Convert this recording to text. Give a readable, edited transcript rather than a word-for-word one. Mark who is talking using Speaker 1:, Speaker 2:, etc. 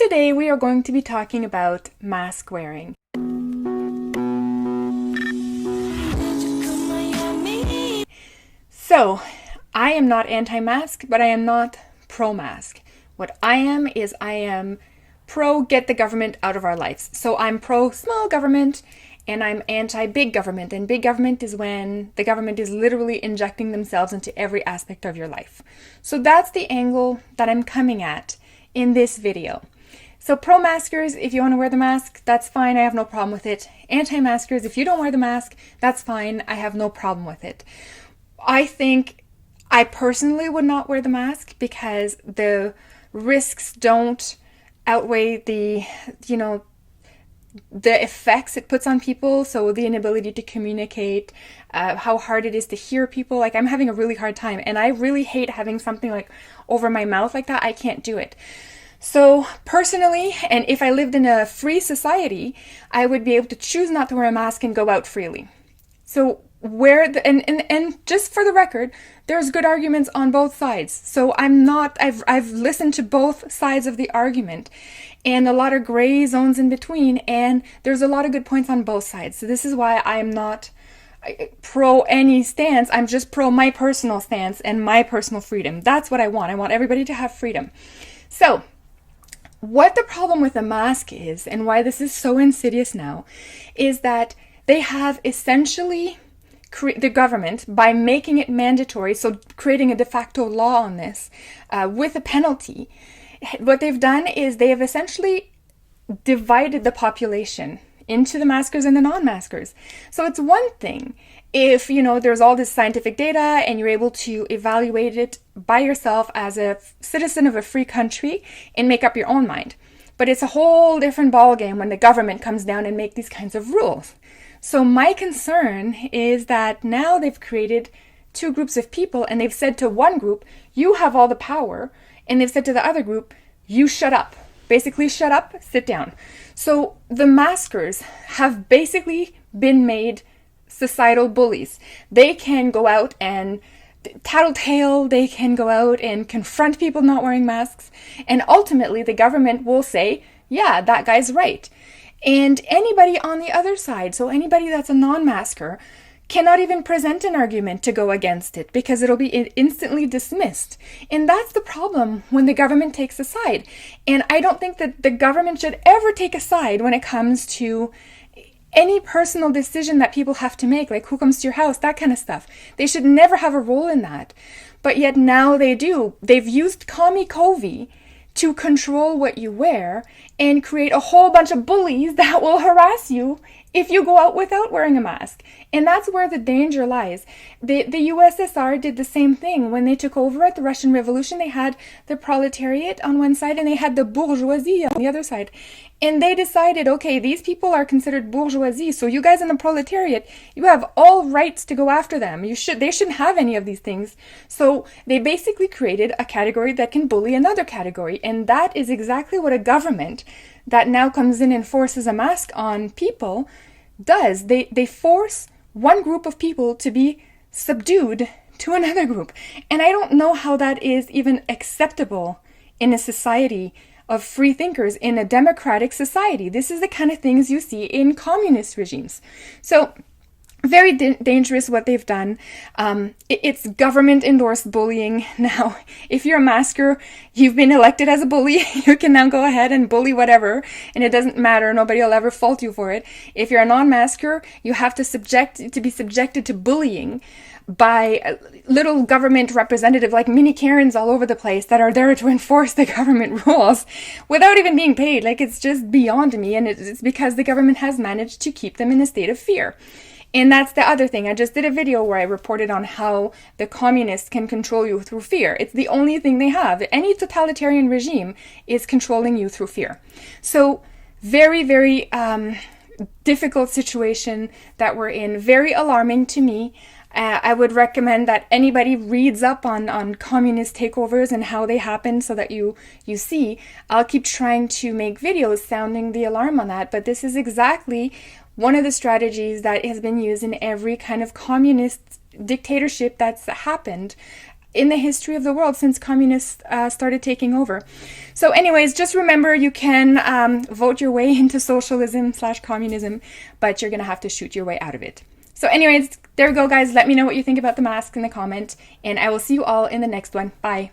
Speaker 1: Today we are going to be talking about mask wearing. So, I am not anti-mask, but I am not pro-mask. What I am is I am pro get the government out of our lives. So I'm pro small government and I'm anti big government. And big government is when the government is literally injecting themselves into every aspect of your life. So that's the angle that I'm coming at in this video. So pro-maskers, if you want to wear the mask, that's fine. I have no problem with it. Anti-maskers, if you don't wear the mask, that's fine. I have no problem with it. I think I personally would not wear the mask because the risks don't outweigh the effects it puts on people. So the inability to communicate, how hard it is to hear people. Like, I'm having a really hard time and I really hate having something like over my mouth like that. I can't do it. So personally, and if I lived in a free society, I would be able to choose not to wear a mask and go out freely. So and just for the record, there's good arguments on both sides. So I've listened to both sides of the argument and a lot of gray zones in between, and there's a lot of good points on both sides. So this is why I'm not pro any stance. I'm just pro my personal stance and my personal freedom. That's what I want. I want everybody to have freedom. So what the problem with the mask is, and why this is so insidious now, is that they have essentially the government, by making it mandatory, so creating a de facto law on this with a penalty, what they've done is they have essentially divided the population into the maskers and the non-maskers. So it's one thing if, there's all this scientific data and you're able to evaluate it by yourself as a citizen of a free country and make up your own mind. But it's a whole different ballgame when the government comes down and make these kinds of rules. So my concern is that now they've created two groups of people and they've said to one group, you have all the power, and they've said to the other group, you shut up. Basically, shut up, sit down. So the maskers have basically been made societal bullies. They can go out and tattletale, they can go out and confront people not wearing masks, and ultimately the government will say, yeah, that guy's right. And anybody on the other side, so anybody that's a non-masker, cannot even present an argument to go against it because it'll be instantly dismissed. And that's the problem when the government takes a side. And I don't think that the government should ever take a side when it comes to any personal decision that people have to make, like who comes to your house, that kind of stuff. They should never have a role in that. But yet now they do. They've used Commie Covey to control what you wear and create a whole bunch of bullies that will harass you if you go out without wearing a mask. And that's where the danger lies. The USSR did the same thing. When they took over at the Russian Revolution, they had the proletariat on one side and they had the bourgeoisie on the other side. And they decided, okay, these people are considered bourgeoisie, so you guys in the proletariat, you have all rights to go after them. They shouldn't have any of these things. So they basically created a category that can bully another category. And that is exactly what a government that now comes in and forces a mask on people does. They force one group of people to be subdued to another group. And I don't know how that is even acceptable in a society of free thinkers, in a democratic society. This is the kind of things you see in communist regimes. So very dangerous what they've done. It's government-endorsed bullying. Now, if you're a masker, you've been elected as a bully, you can now go ahead and bully whatever, and it doesn't matter. Nobody will ever fault you for it. If you're a non-masker, you have to be subjected to bullying by a little government representative like mini Karens all over the place that are there to enforce the government rules without even being paid. Like, it's just beyond me, and it's because the government has managed to keep them in a state of fear. And that's the other thing. I just did a video where I reported on how the communists can control you through fear. It's the only thing they have. Any totalitarian regime is controlling you through fear. So very, very difficult situation that we're in. Very alarming to me. I would recommend that anybody reads up on communist takeovers and how they happen so that you see. I'll keep trying to make videos sounding the alarm on that, but this is exactly one of the strategies that has been used in every kind of communist dictatorship that's happened in the history of the world since communists started taking over. So anyways, just remember you can vote your way into socialism/communism, but you're going to have to shoot your way out of it. So anyways, there we go, guys. Let me know what you think about the mask in the comment, and I will see you all in the next one. Bye.